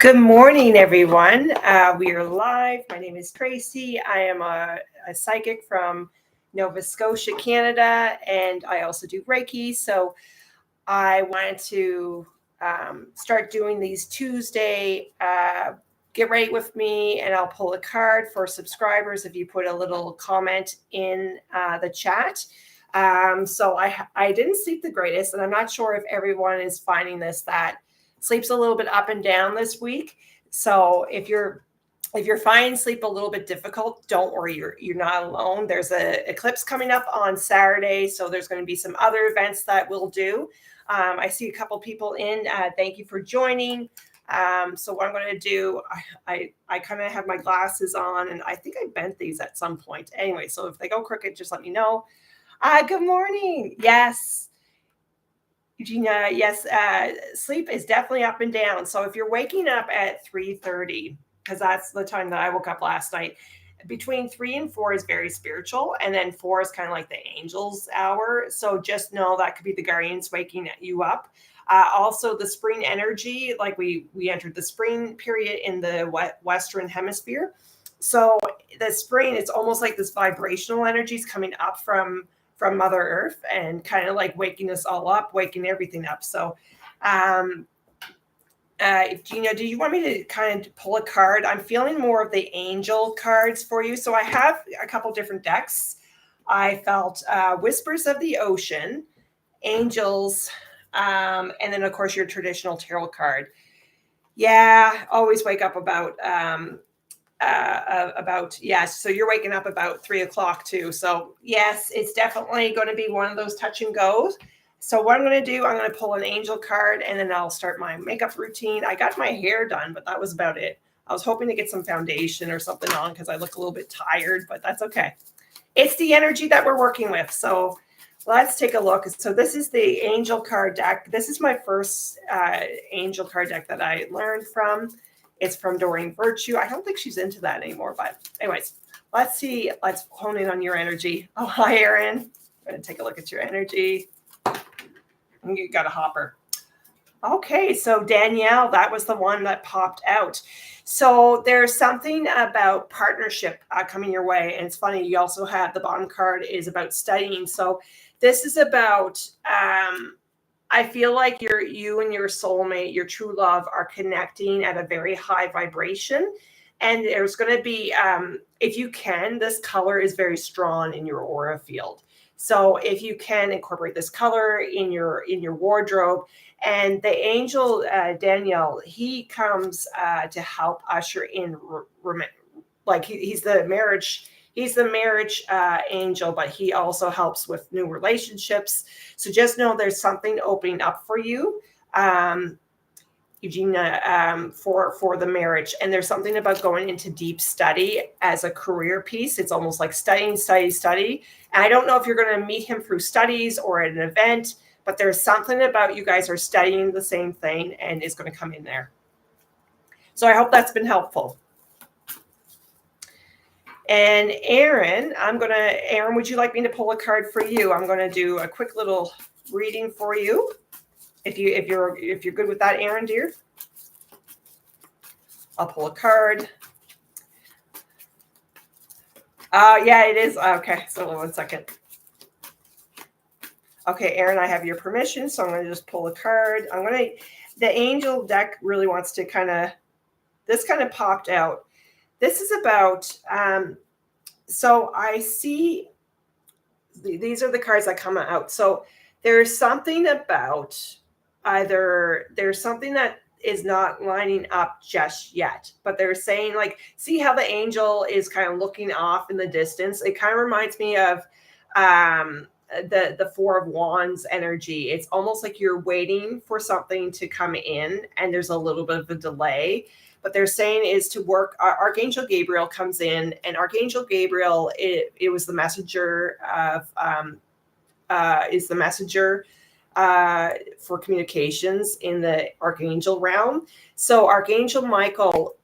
Good morning, everyone. We are live. My name is Tracy. I am a psychic from Nova Scotia, Canada, and I also do Reiki. So I wanted to start doing these Tuesday. Get ready with me, and I'll pull a card for subscribers if you put a little comment in the chat. So I didn't sleep the greatest, and I'm not sure if everyone is finding that sleep's a little bit up and down this week. So if you're finding sleep a little bit difficult, don't worry, you're not alone. There's an eclipse coming up on Saturday, so there's going to be some other events that we'll do. I see a couple people in. Thank you for joining. So what I'm going to do, I kind of have my glasses on, and I think I bent these at some point. Anyway, so if they go crooked, just let me know. Good morning. Yes. Eugenia, yes, sleep is definitely up and down. So if you're waking up at 3:30, because that's the time that I woke up last night, between 3 and 4 is very spiritual, and then 4 is kind of like the angel's hour. So just know that could be the guardians waking you up. Also, the spring energy, like we entered the spring period in the Western Hemisphere. So the spring, it's almost like this vibrational energy is coming up from Mother Earth and kind of like waking us all up, waking everything up. So, Gina, do you want me to kind of pull a card? I'm feeling more of the angel cards for you. So I have a couple different decks. I felt Whispers of the Ocean, Angels, and then of course your traditional tarot card. Yeah, always wake up about yes, so you're waking up about 3 o'clock too. So yes, it's definitely going to be one of those touch and goes. So what I'm going to do, I'm going to pull an angel card, and then I'll start my makeup routine. I got my hair done, but that was about it. I was hoping to get some foundation or something on because I look a little bit tired, but that's okay. It's the energy that we're working with. So let's take a look. So this is the angel card deck. This is my first angel card deck that I learned from. It's from Doreen Virtue. I don't think she's into that anymore, but anyways, let's see. Let's hone in on your energy. Oh, hi, Erin. I'm going to take a look at your energy. You got a hopper. Okay, so Danielle, that was the one that popped out. So there's something about partnership coming your way. And it's funny, you also have the bottom card is about studying. So this is about I feel like you and your soulmate, your true love, are connecting at a very high vibration. And there's going to be, if you can, this color is very strong in your aura field. So if you can incorporate this color in your wardrobe, and the angel Daniel, he comes to help usher in, like he's the marriage. He's the marriage angel, but he also helps with new relationships. So just know there's something opening up for you, Eugenia, for the marriage. And there's something about going into deep study as a career piece. It's almost like studying. And I don't know if you're going to meet him through studies or at an event, but there's something about you guys are studying the same thing and it's going to come in there. So I hope that's been helpful. And Erin, Erin, would you like me to pull a card for you? I'm going to do a quick little reading for you. If you're good with that, Erin, dear. I'll pull a card. Yeah, it is. Okay, so 1 second. Okay, Erin, I have your permission, so I'm going to just pull a card. The angel deck really wants to this kind of popped out. This is about, so I see, these are the cards that come out. So there's something about there's something that is not lining up just yet, but they're saying, like, see how the angel is kind of looking off in the distance? It kind of reminds me of the Four of Wands energy. It's almost like you're waiting for something to come in and there's a little bit of a delay. But they're saying is to work. Archangel Gabriel comes in, and Archangel Gabriel, it was the messenger of is the messenger for communications in the archangel realm. So Archangel Archangel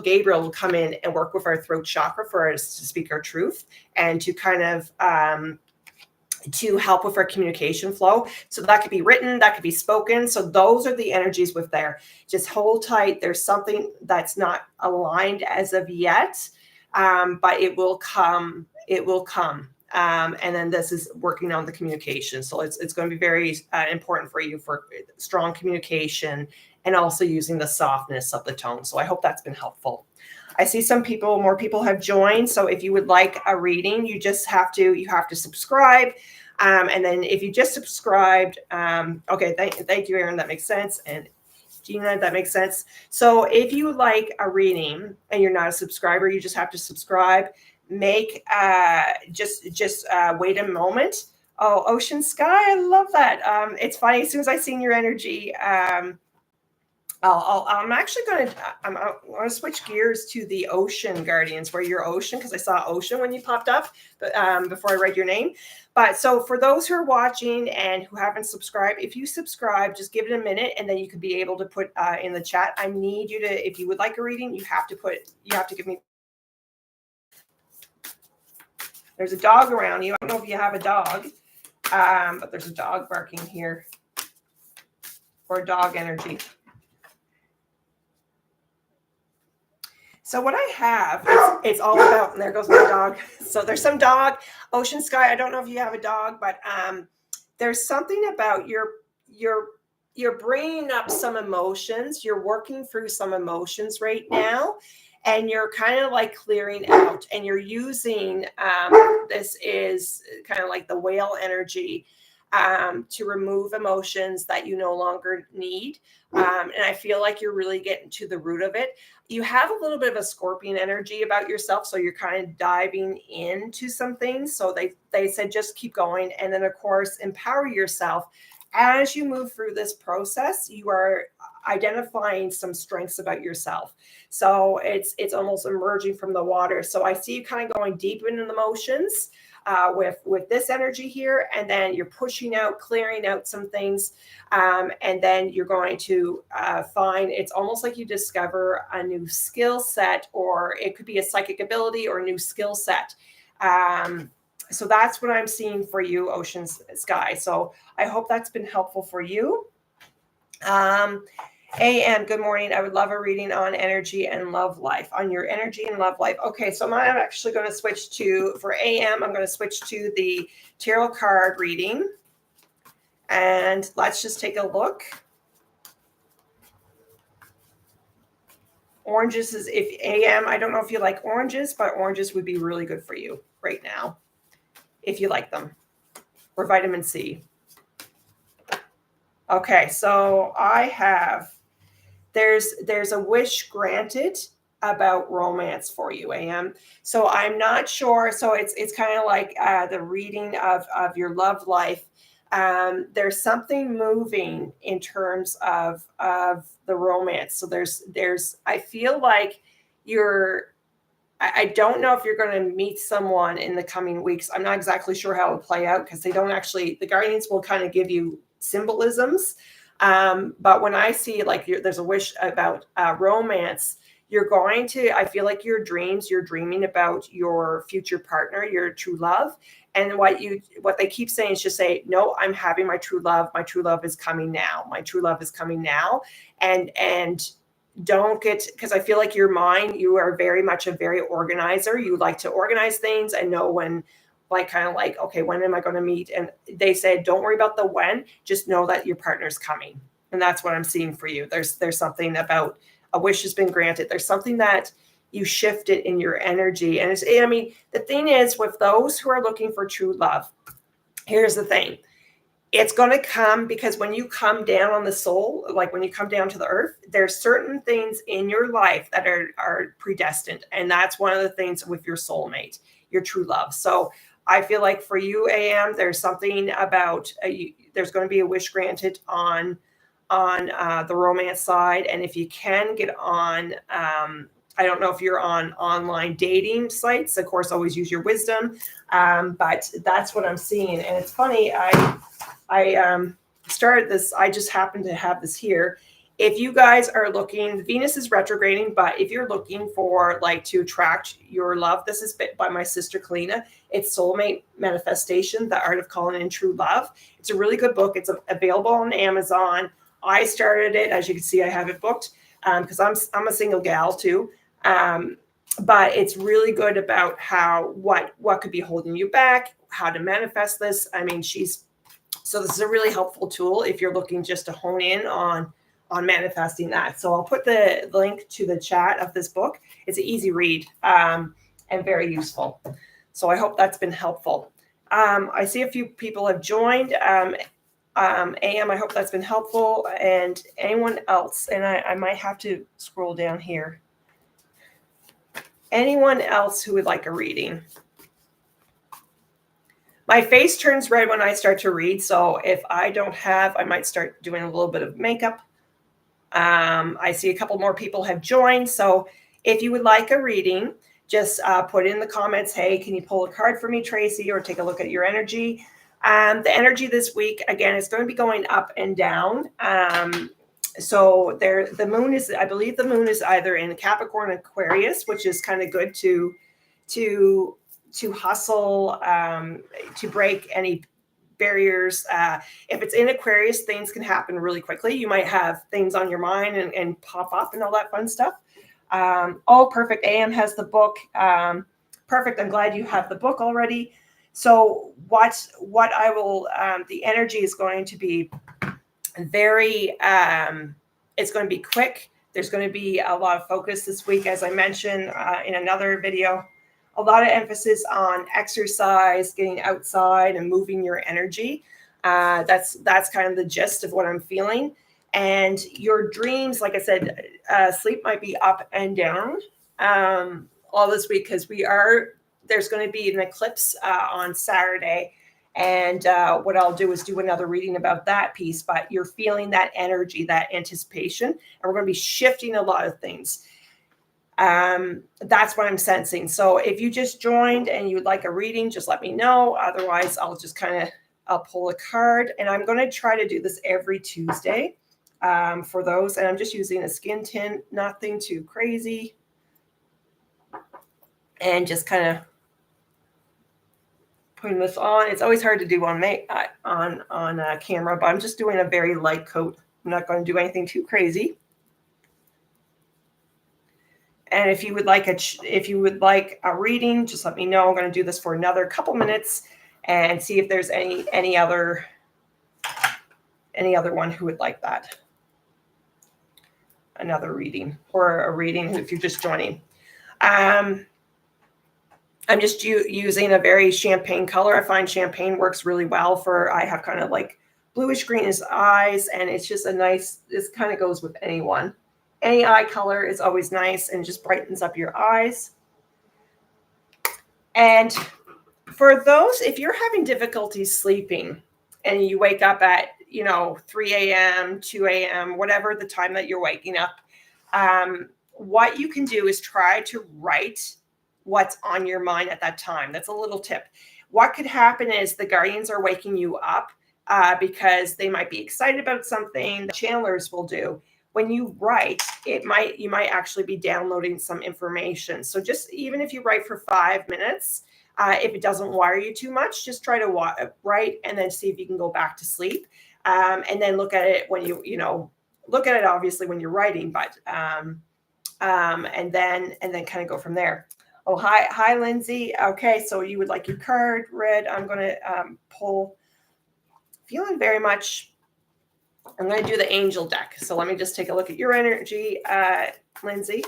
Gabriel will come in and work with our throat chakra for us to speak our truth and to kind of to help with our communication flow. So that could be written, that could be spoken. So those are the energies with there. Just hold tight. There's something that's not aligned as of yet, but it will come. It will come. And then this is working on the communication. So it's going to be very important for you for strong communication and also using the softness of the tone. So I hope that's been helpful. I see more people have joined. So if you would like a reading, you have to subscribe. And then if you just subscribed, okay, thank you, Aaron. That makes sense. And Gina, that makes sense. So if you like a reading and you're not a subscriber, you just have to subscribe. Just wait a moment. Oh, Ocean Sky, I love that. It's funny. As soon as I seen your energy, I'm actually going to switch gears to the Ocean Guardians, where you're Ocean, because I saw Ocean when you popped up, but before I read your name. But so for those who are watching and who haven't subscribed, if you subscribe, just give it a minute, and then you could be able to put in the chat. I need you to, if you would like a reading, you have to give me. There's a dog around you. I don't know if you have a dog, but there's a dog barking here, or dog energy. So what I have, it's all about, and there goes my dog. So there's some dog, Ocean Sky. I don't know if you have a dog, but there's something about you're bringing up some emotions. You're working through some emotions right now, and you're kind of like clearing out, and you're using, this is kind of like the whale energy, to remove emotions that you no longer need. And I feel like you're really getting to the root of it. You have a little bit of a scorpion energy about yourself. So you're kind of diving into some things. So they said, just keep going. And then of course, empower yourself. As you move through this process, you are identifying some strengths about yourself. So it's almost emerging from the water. So I see you kind of going deep into the emotions, with this energy here, and then you're pushing out, clearing out some things, and then you're going to find, it's almost like you discover a new skill set, or it could be a psychic ability or a new skill set. So that's what I'm seeing for you, Ocean Sky. So I hope that's been helpful for you. AM, good morning. I would love a reading on energy and love life, on your energy and love life. Okay, so I'm actually going to switch to, for AM, I'm going to switch to the tarot card reading. And let's just take a look. Oranges is, if AM, I don't know if you like oranges, but oranges would be really good for you right now, if you like them, or vitamin C. Okay, so I have, there's a wish granted about romance for you, AM. So I'm not sure. So it's kind of like the reading of your love life. There's something moving in terms of the romance. So there's I feel like I don't know if you're going to meet someone in the coming weeks. I'm not exactly sure how it'll play out, because they don't actually, the Guardians will kind of give you symbolisms. But when I see like there's a wish about romance, you're going to, I feel like your dreams, you're dreaming about your future partner, your true love. And what they keep saying is just say, no, I'm having my true love. My true love is coming now. My true love is coming now. And don't get, because I feel like your mind, you are very much a very organizer. You like to organize things and know when, like kind of like, okay, when am I going to meet? And they said, don't worry about the when, just know that your partner's coming. And that's what I'm seeing for you. There's something about a wish has been granted. There's something that you shifted in your energy. And I mean, the thing is, with those who are looking for true love, here's the thing. It's going to come, because when you come down on the soul, like when you come down to the earth, there's certain things in your life that are predestined. And that's one of the things with your soulmate, your true love. So I feel like for you, AM, there's something about, there's going to be a wish granted on the romance side. And if you can get on, I don't know if you're on online dating sites, of course, always use your wisdom. But that's what I'm seeing. And it's funny, I started this, I just happened to have this here. if you guys are looking, Venus is retrograding, but if you're looking for like to attract your love, this is by my sister Kalina. It's Soulmate Manifestation, The Art of Calling in True Love. It's a really good book. It's available on Amazon. I started it, as you can see, I have it booked because I'm a single gal too. But it's really good about how what could be holding you back, how to manifest this. I mean, so this is a really helpful tool if you're looking just to hone in on manifesting that. So I'll put the link to the chat of this book. It's an easy read and very useful. So I hope that's been helpful. I see a few people have joined. AM, I hope that's been helpful. And anyone else, and I might have to scroll down here. Anyone else who would like a reading? My face turns red when I start to read. So if I don't have, I might start doing a little bit of makeup. I see a couple more people have joined. So if you would like a reading, just put in the comments, hey, can you pull a card for me, Tracy, or take a look at your energy. The energy this week, again, is going to be going up and down. So the moon is, I believe the moon is either in Capricorn, Aquarius, which is kind of good to hustle, to break any barriers. If it's in Aquarius, things can happen really quickly. You might have things on your mind and pop up and all that fun stuff. Oh, perfect. AM has the book. Perfect. I'm glad you have the book already. So what I will, the energy is going to be very, it's going to be quick. There's going to be a lot of focus this week, as I mentioned in another video. A lot of emphasis on exercise, getting outside and moving your energy. That's kind of the gist of what I'm feeling. And your dreams, like I said, sleep might be up and down all this week because there's going to be an eclipse on Saturday. And what I'll do is do another reading about that piece. But you're feeling that energy, that anticipation, and we're going to be shifting a lot of things. That's what I'm sensing. So if you just joined and you would like a reading, just let me know. Otherwise, I'll just I'll pull a card, and I'm going to try to do this every Tuesday for those. And I'm just using a skin tint, nothing too crazy, and just kind of putting this on. It's always hard to do on camera, but I'm just doing a very light coat. I'm not going to do anything too crazy. And if you would like a reading, just let me know. I'm going to do this for another couple minutes and see if there's any other one who would like that. Another reading or a reading if you're just joining. I'm just using a very champagne color. I find champagne works really well I have kind of like bluish greenish eyes, and it's just this kind of goes with anyone. Any eye color is always nice and just brightens up your eyes. And for those, if you're having difficulty sleeping and you wake up at, 3 a.m., 2 a.m., whatever the time that you're waking up, what you can do is try to write what's on your mind at that time. That's a little tip. What could happen is the guardians are waking you up because they might be excited about something. The channelers will do. When you write, you might actually be downloading some information. So just even if you write for 5 minutes, if it doesn't wire you too much, just try to write and then see if you can go back to sleep. And then look at it when look at it obviously when you're writing, but and then kind of go from there. Oh, hi, Lindsay. Okay, so you would like your card read. I'm going to pull. Feeling very much. I'm going to do the angel deck. So let me just take a look at your energy, Lindsay.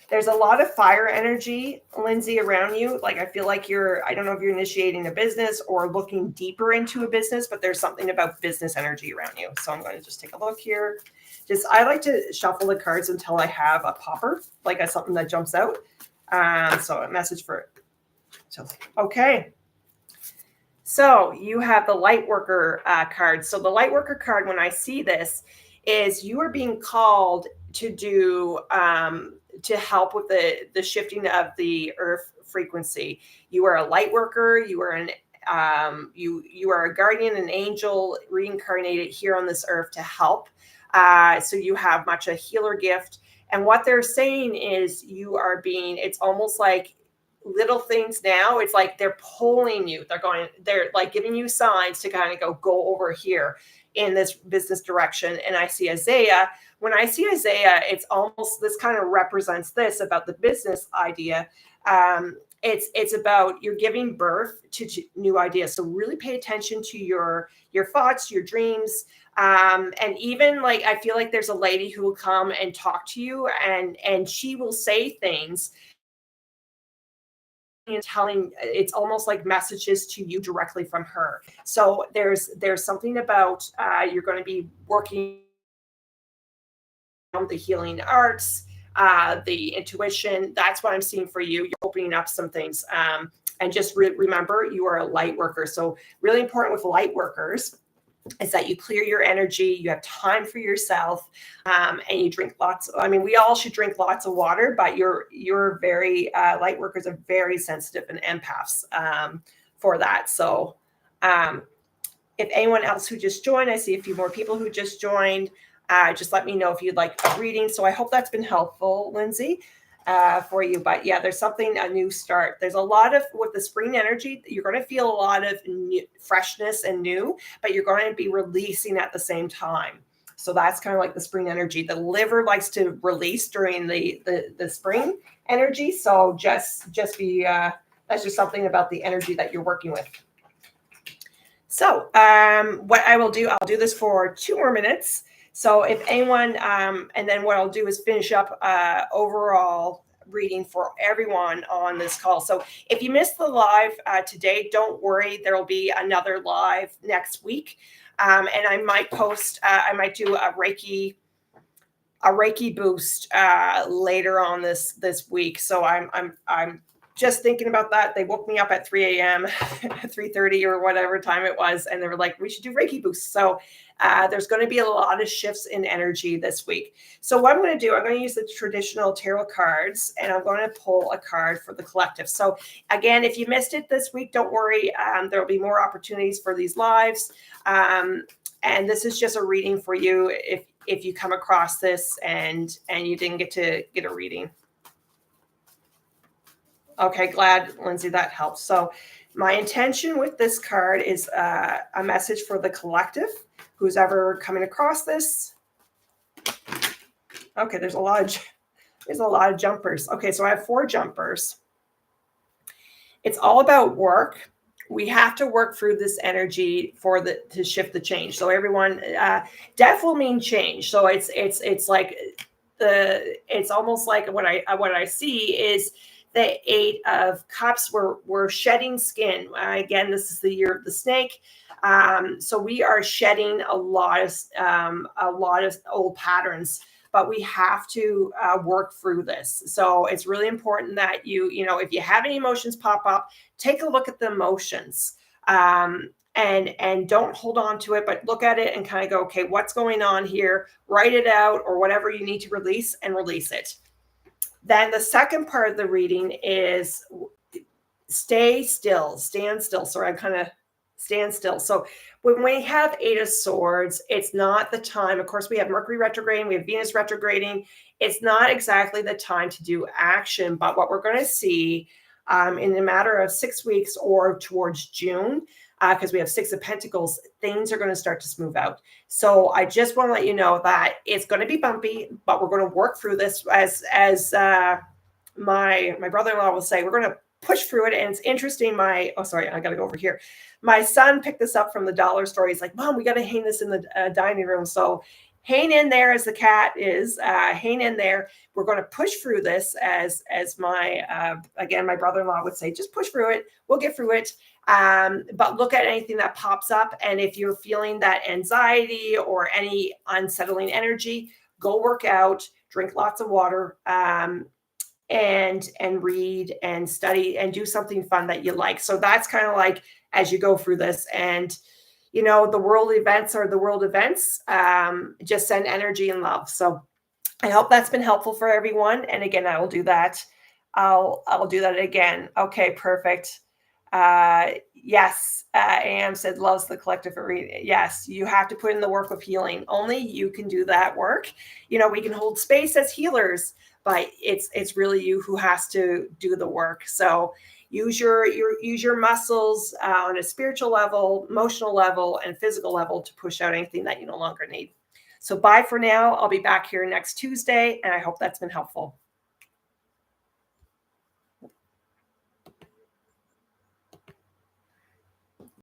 There's a lot of fire energy, Lindsay, around you. Like, I feel like I don't know if you're initiating a business or looking deeper into a business, but there's something about business energy around you. So I'm going to just take a look here. I like to shuffle the cards until I have a popper, like something that jumps out. So a message for okay. So you have the light worker card. So the light worker card, when I see this, is you are being called to do to help with the shifting of the earth frequency. You are a light worker. You are You are a guardian, an angel reincarnated here on this earth to help. So you have much a healer gift. And what they're saying is you are being, it's almost like little things now. It's like they're pulling you. They're like giving you signs to kind of go over here in this business direction. And I see Isaiah. When I see Isaiah, it's almost, this kind of represents this about the business idea. It's about you're giving birth to new ideas. So really pay attention to your thoughts, your dreams. And even like, I feel like there's a lady who will come and talk to you, and she will say things and telling, it's almost like messages to you directly from her. So there's something about you're going to be working on the healing arts, the intuition. That's what I'm seeing for you. You're opening up some things. And just remember, you are a light worker. So really important with light workers is that you clear your energy, you have time for yourself, and you drink lots. I mean, we all should drink lots of water, but you're very, light workers are very sensitive and empaths for that. So if anyone else who just joined, I see a few more people who just joined, just let me know if you'd like a reading. So I hope that's been helpful, Lindsay, for you. But yeah, there's something, a new start. There's a lot of, with the spring energy, you're going to feel a lot of freshness and new, but you're going to be releasing at the same time. So that's kind of like the spring energy. The liver likes to release during the spring energy. So just be, that's just something about the energy that you're working with. So what I will do, I'll do this for 2 more minutes. So if anyone, and then what I'll do is finish up overall reading for everyone on this call. So if you missed the live today, don't worry, there will be another live next week. And I might post, I might do a Reiki boost later on this week. So I'm just thinking about that. They woke me up at 3 a.m., 3:30 or whatever time it was. And they were like, we should do Reiki boost. So there's going to be a lot of shifts in energy this week. So what I'm going to do, I'm going to use the traditional tarot cards, and I'm going to pull a card for the collective. So again, if you missed it this week, don't worry. There'll be more opportunities for these lives. And this is just a reading for you if you come across this and you didn't get a reading. Okay, glad, Lindsay, that helps. So my intention with this card is a message for the collective, who's ever coming across this. Okay, there's a lot of jumpers. Okay, so I have 4 jumpers. It's all about work. We have to work through this energy to shift the change. So everyone, death will mean change. So it's like it's almost like what I see is the 8 of Cups. We're shedding skin. Again, this is the year of the snake. So we are shedding a lot of old patterns, but we have to work through this. So it's really important that if you have any emotions pop up, take a look at the emotions, and don't hold on to it, but look at it and kind of go, okay, what's going on here? Write it out, or whatever you need to release, and release it. Then the second part of the reading is stand still. So I'm kind of stand still. So when we have 8 of Swords, it's not the time. Of course, we have Mercury retrograding, we have Venus retrograding. It's not exactly the time to do action, but what we're going to see in a matter of 6 weeks or towards June, because we have 6 of Pentacles, things are going to start to smooth out. So I just want to let you know that it's going to be bumpy, but we're going to work through this. As my brother-in-law will say, we're going to push through it. And it's interesting. I got to go over here. My son picked this up from the dollar store. He's like, Mom, we got to hang this in the dining room. So hang in there, as the cat is. Hang in there. We're going to push through this, as my again, my brother-in-law would say, just push through it. We'll get through it. But look at anything that pops up. And if you're feeling that anxiety or any unsettling energy, go work out, drink lots of water, and read and study and do something fun that you like. So that's kind of like as you go through this. And the world events are the world events. Just send energy and love. So I hope that's been helpful for everyone. And again, I will do that. I'll do that again. Okay, perfect. Yes, Am said loves the collective arena. Yes, you have to put in the work of healing. Only you can do that work. We can hold space as healers, but it's really you who has to do the work. So use your muscles on a spiritual level, emotional level, and physical level to push out anything that you no longer need. So bye for now. I'll be back here next Tuesday, and I hope that's been helpful.